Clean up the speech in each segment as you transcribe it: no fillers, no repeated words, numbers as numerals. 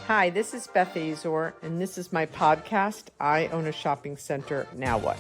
Hi, this is Beth Azor, and this is my podcast, I Own a Shopping Center, Now What?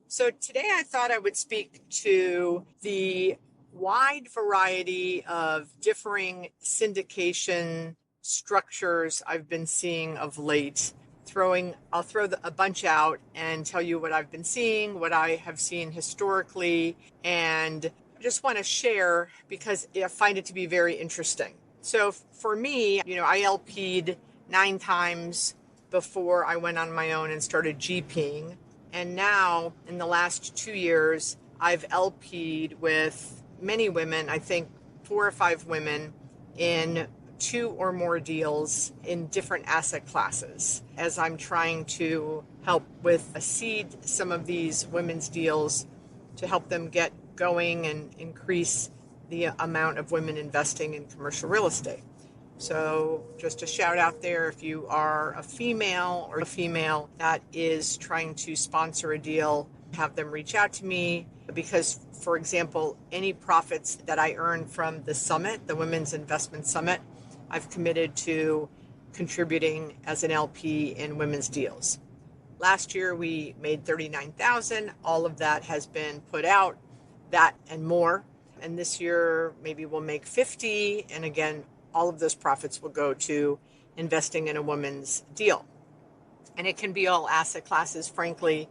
So today I thought I would speak to the wide variety of differing syndication structures I've been seeing of late. I'll throw a bunch out and tell you what I've been seeing, what I have seen historically, and I just want to share because I find it to be very interesting. So for me, I LP'd 9 times before I went on my own and started GPing. And now in the last 2 years, I've LP'd with many women, I think 4 or 5 women in 2 or more deals in different asset classes as I'm trying to help seed some of these women's deals to help them get going and increase the amount of women investing in commercial real estate. So just a shout out there, if you are a female that is trying to sponsor a deal, have them reach out to me because, for example, any profits that I earn from the summit, the Women's Investment Summit, I've committed to contributing as an LP in women's deals. Last year we made $39,000. All of that has been put out, that and more. And this year maybe we'll make 50. And again, all of those profits will go to investing in a woman's deal. And it can be all asset classes. Frankly,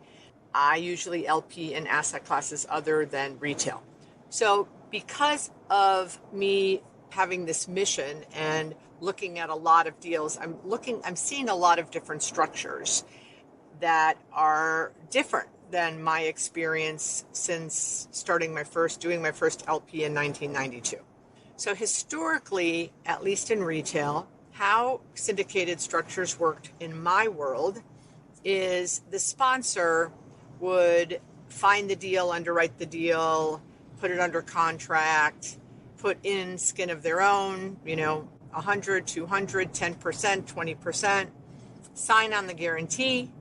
I usually LP in asset classes other than retail. So because of me having this mission and looking at a lot of deals, I'm seeing a lot of different structures that are different than my experience since doing my first LP in 1992. So historically, at least in retail, how syndicated structures worked in my world is the sponsor would find the deal, underwrite the deal, put it under contract, put in skin of their own, 100, 200, 10%, 20%, sign on the guarantee,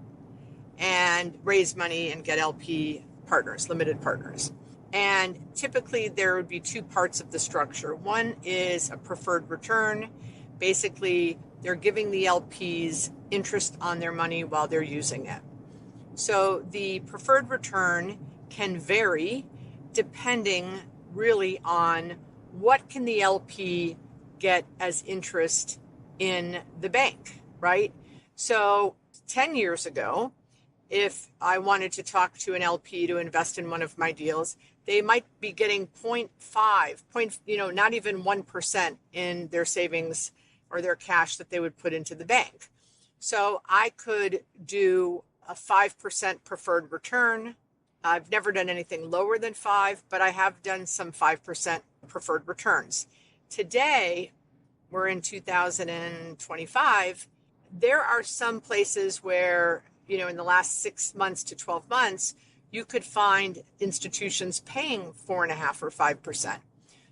and raise money and get LP partners, limited partners. And typically there would be 2 parts of the structure. One is a preferred return. Basically, they're giving the LPs interest on their money while they're using it. So the preferred return can vary depending really on what can the LP get as interest in the bank, right? So 10 years ago, if I wanted to talk to an LP to invest in one of my deals, they might be getting 0.5, not even 1% in their savings or their cash that they would put into the bank. So I could do a 5% preferred return. I've never done anything lower than 5, but I have done some 5% preferred returns. Today, we're in 2025. There are some places where, in the last 6 months to 12 months, you could find institutions paying 4.5% or 5%.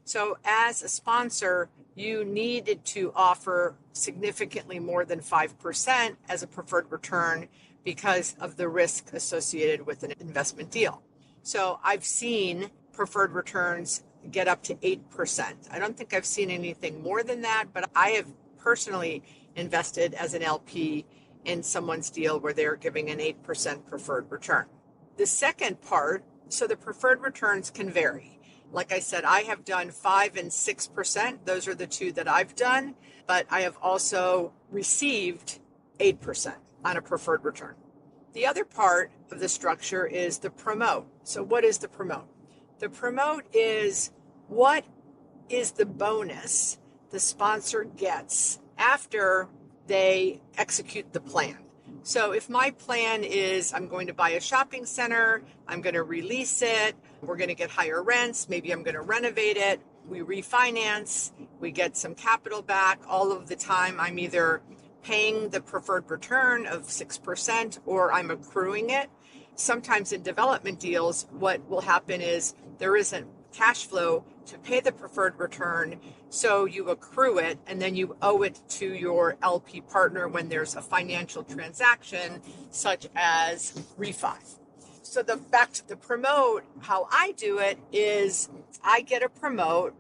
So as a sponsor, you needed to offer significantly more than 5% as a preferred return because of the risk associated with an investment deal. So I've seen preferred returns get up to 8%. I don't think I've seen anything more than that, but I have personally invested as an LP in someone's deal where they're giving an 8% preferred return. The second part, so the preferred returns can vary. Like I said, I have done 5 and 6%. Those are the 2 that I've done, but I have also received 8% on a preferred return. The other part of the structure is the promote. So what is the promote? The promote is what is the bonus the sponsor gets after they execute the plan. So if my plan is I'm going to buy a shopping center, I'm going to release it, we're going to get higher rents, maybe I'm going to renovate it, we refinance, we get some capital back, all of the time I'm either paying the preferred return of 6% or I'm accruing it. Sometimes in development deals, what will happen is there isn't cash flow to pay the preferred return, so you accrue it and then you owe it to your LP partner when there's a financial transaction such as refi. So back to the promote, how I do it is I get a promote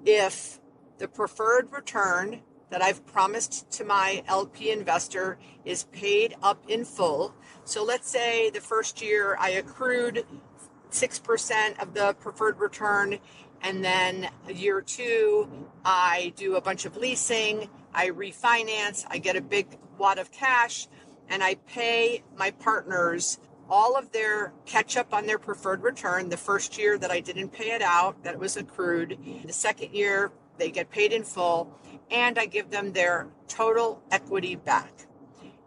if the preferred return that I've promised to my LP investor is paid up in full. So let's say the first year I accrued 6% of the preferred return, and then year two, I do a bunch of leasing, I refinance, I get a big wad of cash, and I pay my partners all of their catch up on their preferred return. The first year that I didn't pay it out, that was accrued. The second year, they get paid in full, and I give them their total equity back.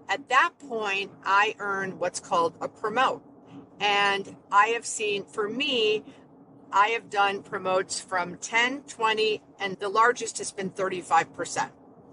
At that point, I earn what's called a promote. And I have seen, for me, I have done promotes from 10, 20, and the largest has been 35%.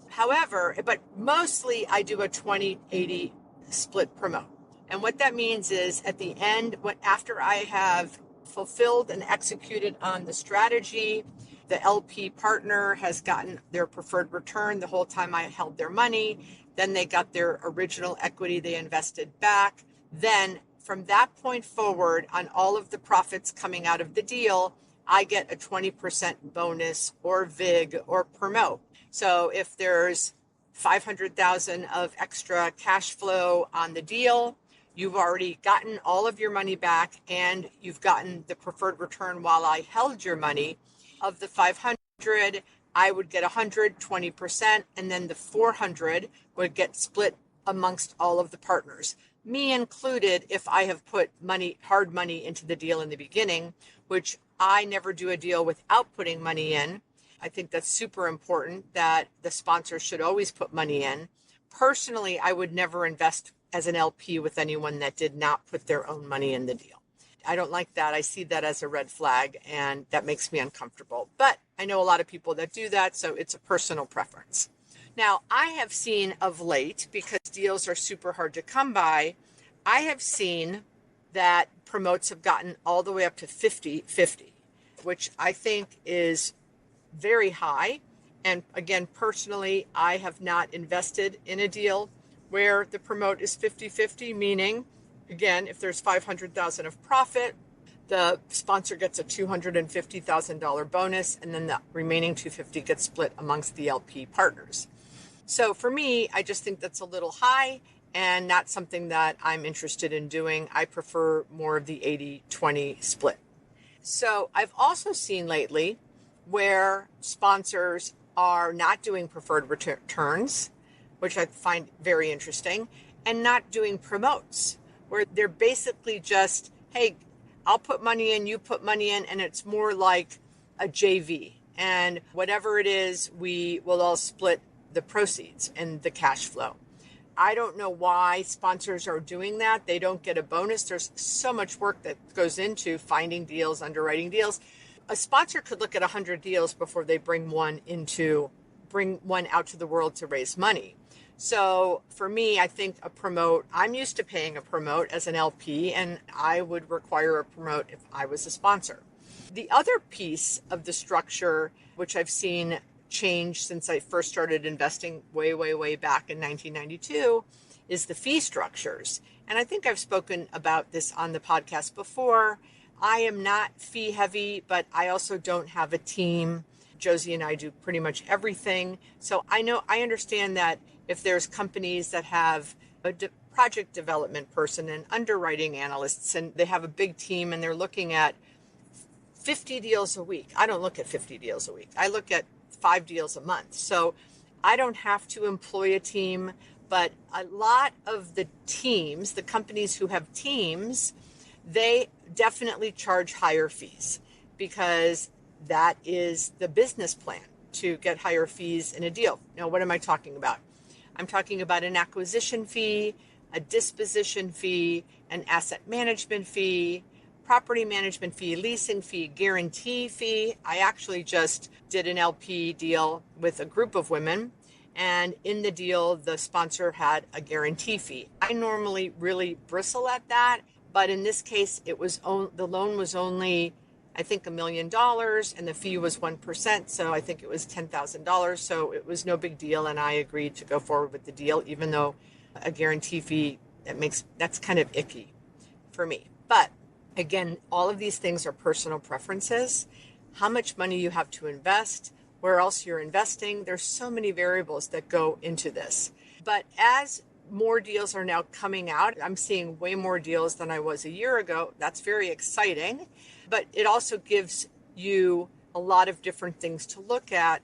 However, but mostly I do a 20-80 split promote. And what that means is at the end, after I have fulfilled and executed on the strategy, the LP partner has gotten their preferred return the whole time I held their money. Then they got their original equity they invested back. Then from that point forward, on all of the profits coming out of the deal, I get a 20% bonus or VIG or promote. So if there's 500,000 of extra cash flow on the deal, you've already gotten all of your money back and you've gotten the preferred return while I held your money. Of the 500, I would get 120%, and then the 400 would get split amongst all of the partners, me included, if I have put hard money into the deal in the beginning, which I never do a deal without putting money in. I think that's super important that the sponsor should always put money in. Personally, I would never invest as an LP with anyone that did not put their own money in the deal. I don't like that. I see that as a red flag, and that makes me uncomfortable. But I know a lot of people that do that, so it's a personal preference. Now, I have seen of late, because deals are super hard to come by, I have seen that promotes have gotten all the way up to 50-50, which I think is very high. And again, personally, I have not invested in a deal where the promote is 50-50, meaning, again, if there's 500,000 of profit, the sponsor gets a $250,000 bonus, and then the remaining 250 gets split amongst the LP partners. So for me, I just think that's a little high and not something that I'm interested in doing. I prefer more of the 80-20 split. So I've also seen lately where sponsors are not doing preferred returns, which I find very interesting, and not doing promotes, where they're basically just, hey, I'll put money in, you put money in, and it's more like a JV. And whatever it is, we will all split the proceeds and the cash flow. I don't know why sponsors are doing that. They don't get a bonus. There's so much work that goes into finding deals, underwriting deals. A sponsor could look at 100 deals before they bring one out to the world to raise money. So for me, I think a promote, I'm used to paying a promote as an LP, and I would require a promote if I was a sponsor. The other piece of the structure, which I've seen change since I first started investing way back in 1992, is the fee structures. And I think I've spoken about this on the podcast before. I am not fee heavy, but I also don't have a team. Josie and I do pretty much everything. So I understand that if there's companies that have a project development person and underwriting analysts, and they have a big team and they're looking at 50 deals a week. I don't look at 50 deals a week. I look at 5 deals a month. So I don't have to employ a team, but a lot of the teams, the companies who have teams, they definitely charge higher fees because that is the business plan, to get higher fees in a deal. Now, what am I talking about? I'm talking about an acquisition fee, a disposition fee, an asset management fee, property management fee, leasing fee, guarantee fee. I actually just did an LP deal with a group of women, and in the deal, the sponsor had a guarantee fee. I normally really bristle at that, but in this case, the loan was only, I think, $1 million, and the fee was 1%, so I think it was $10,000. So it was no big deal, and I agreed to go forward with the deal, even though a guarantee fee, that's kind of icky for me. But again, all of these things are personal preferences. How much money you have to invest, where else you're investing. There's so many variables that go into this. But as more deals are now coming out, I'm seeing way more deals than I was a year ago. That's very exciting, but it also gives you a lot of different things to look at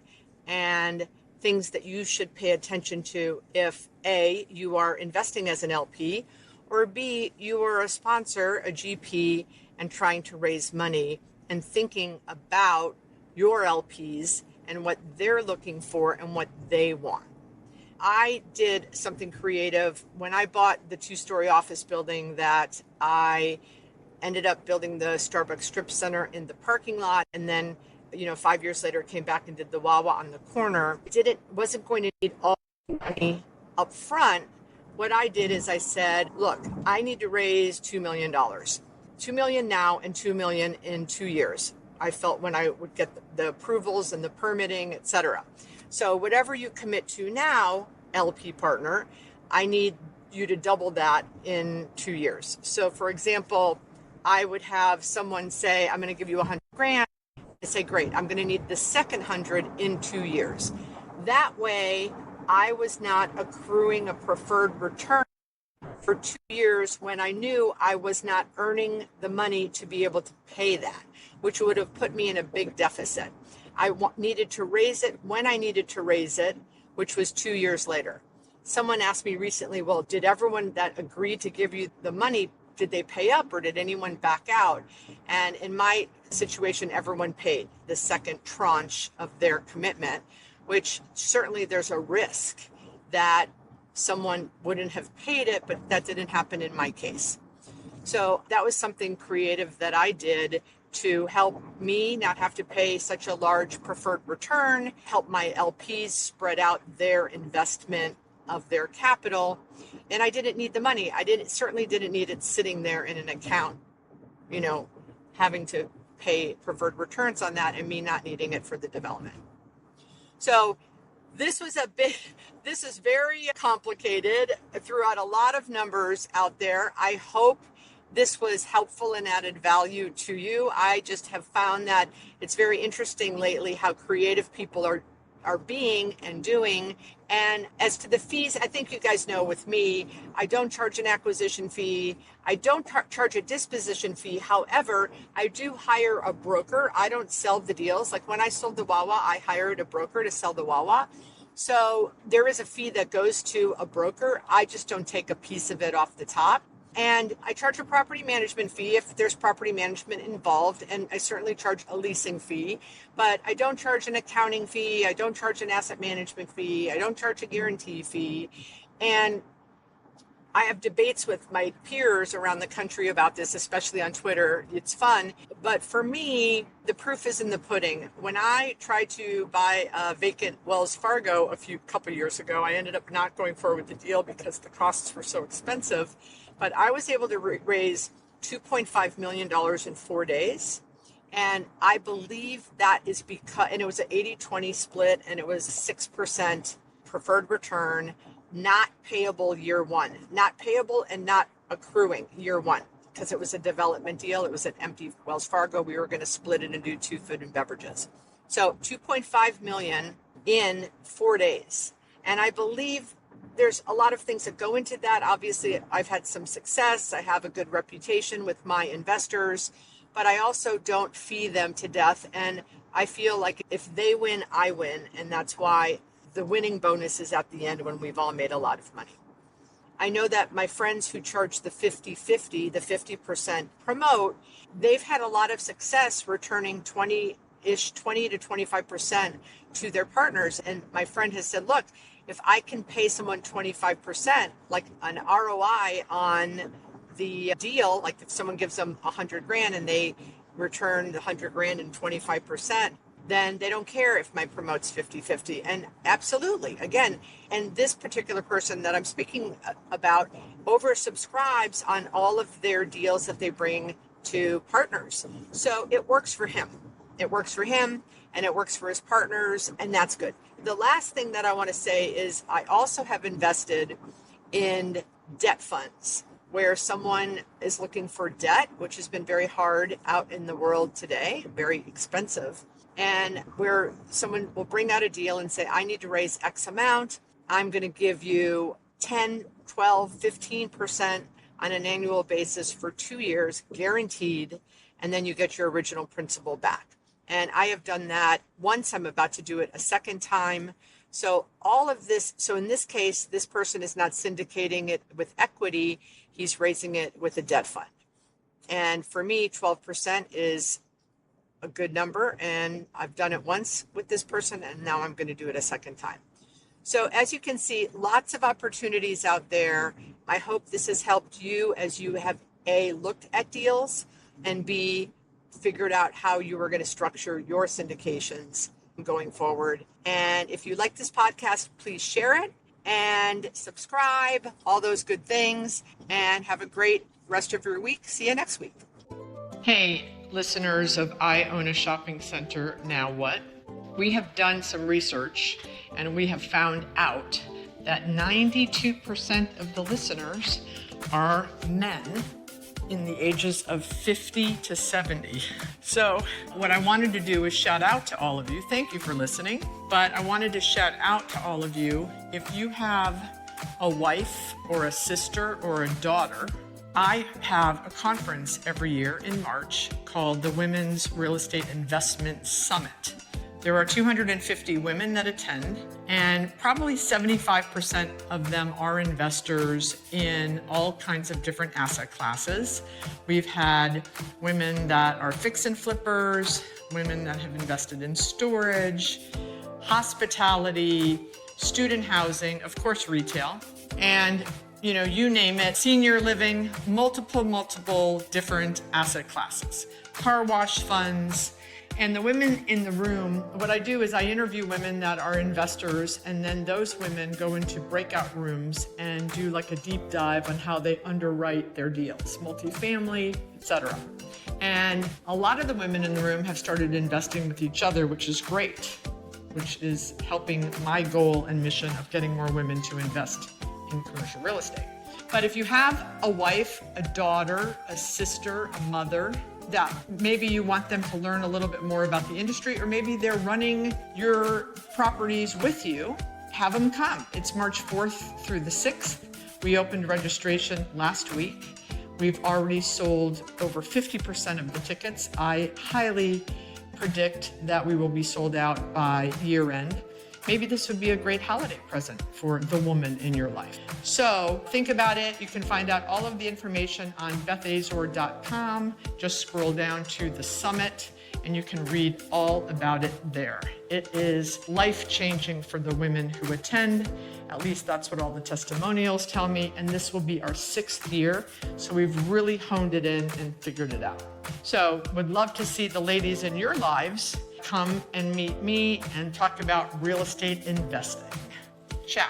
and things that you should pay attention to if A, you are investing as an LP, or B, you are a sponsor, a GP, and trying to raise money and thinking about your LPs and what they're looking for and what they want. I did something creative when I bought the 2-story office building that I ended up building the Starbucks strip center in the parking lot, and then 5 years later came back and did the Wawa on the corner. Wasn't going to need all the money up front. What I did is I said, look, I need to raise $2 million. $2 million now and $2 million in 2 years. I felt when I would get the approvals and the permitting, etc. So whatever you commit to now, LP partner, I need you to double that in 2 years. So for example, I would have someone say, I'm going to give you $100,000. I say, great, I'm going to need the second 100 in 2 years. That way, I was not accruing a preferred return for 2 years when I knew I was not earning the money to be able to pay that, which would have put me in a big deficit. I needed to raise it when I needed to raise it, which was 2 years later. Someone asked me recently, well, did everyone that agreed to give you the money, did they pay up or did anyone back out? And in my situation, everyone paid the second tranche of their commitment, which certainly there's a risk that someone wouldn't have paid it, but that didn't happen in my case. So that was something creative that I did to help me not have to pay such a large preferred return, help my LPs spread out their investment of their capital. And I didn't need the money. Certainly didn't need it sitting there in an account, having to pay preferred returns on that and me not needing it for the development. So this is very complicated. I threw out a lot of numbers out there. I hope this was helpful and added value to you. I just have found that it's very interesting lately how creative people are being and doing. And as to the fees, I think you guys know with me, I don't charge an acquisition fee. I don't charge a disposition fee. However, I do hire a broker. I don't sell the deals. Like when I sold the Wawa, I hired a broker to sell the Wawa. So there is a fee that goes to a broker. I just don't take a piece of it off the top. And I charge a property management fee if there's property management involved, and I certainly charge a leasing fee, but I don't charge an accounting fee. I don't charge an asset management fee. I don't charge a guarantee fee. And I have debates with my peers around the country about this, especially on Twitter. It's fun. But for me, the proof is in the pudding. When I tried to buy a vacant Wells Fargo a couple years ago, I ended up not going forward with the deal because the costs were so expensive. But I was able to raise $2.5 million in 4 days. And I believe that is because, and it was an 80-20 split, and it was 6% preferred return, not payable year one, not payable and not accruing year one, because it was a development deal. It was an empty Wells Fargo. We were going to split it and do 2 food and beverages. So 2.5 million in 4 days. And I believe there's a lot of things that go into that. Obviously, I've had some success. I have a good reputation with my investors, but I also don't fee them to death. And I feel like if they win, I win. And that's why the winning bonus is at the end when we've all made a lot of money. I know that my friends who charge the 50-50, the 50% promote, they've had a lot of success returning 20 to 25% to their partners. And my friend has said, look, if I can pay someone 25%, like an ROI on the deal, like if someone gives them $100,000 and they return the $100,000 and 25%, then they don't care if my promote's 50-50. And absolutely, again, and this particular person that I'm speaking about oversubscribes on all of their deals that they bring to partners. So it works for him. It works for him and it works for his partners, and that's good. The last thing that I want to say is I also have invested in debt funds where someone is looking for debt, which has been very hard out in the world today, very expensive. and where someone will bring out a deal and say, I need to raise X amount. I'm going to give you 10, 12, 15% on an annual basis for 2 years, guaranteed, and then you get your original principal back. And I have done that once. I'm about to do it a second time. So all of this, so in this case, this person is not syndicating it with equity, he's raising it with a debt fund. And for me, 12% is a good number, and I've done it once with this person, and now I'm going to do it a second time. So as you can see, lots of opportunities out there. I hope this has helped you as you have A, looked at deals, and B, figured out how you are going to structure your syndications going forward. And if you like this podcast, please share it and subscribe, all those good things, and have a great rest of your week. See you next week. Hey, listeners of I Own a Shopping Center, Now What? We have done some research and we have found out that 92% of the listeners are men in the ages of 50 to 70. So what I wanted to do is shout out to all of you. Thank you for listening. But I wanted to shout out to all of you. If you have a wife or a sister or a daughter, I have a conference every year in March called the Women's Real Estate Investment Summit. There are 250 women that attend, and probably 75% of them are investors in all kinds of different asset classes. We've had women that are fix and flippers, women that have invested in storage, hospitality, student housing, of course, retail, and you name it, senior living, multiple different asset classes, car wash funds. And the women in the room, what I do is I interview women that are investors, and then those women go into breakout rooms and do like a deep dive on how they underwrite their deals, multifamily, etc. And a lot of the women in the room have started investing with each other, which is great, which is helping my goal and mission of getting more women to invest in commercial real estate. But if you have a wife, a daughter, a sister, a mother, that maybe you want them to learn a little bit more about the industry, or maybe they're running your properties with you, have them come. It's March 4th through the 6th. We opened registration last week. We've already sold over 50% of the tickets. I highly predict that we will be sold out by year end. Maybe this would be a great holiday present for the woman in your life. So think about it. You can find out all of the information on bethazor.com. Just scroll down to the summit and you can read all about it there. It is life-changing for the women who attend. At least that's what all the testimonials tell me. And this will be our 6th year. So we've really honed it in and figured it out. So would love to see the ladies in your lives come and meet me and talk about real estate investing. Ciao.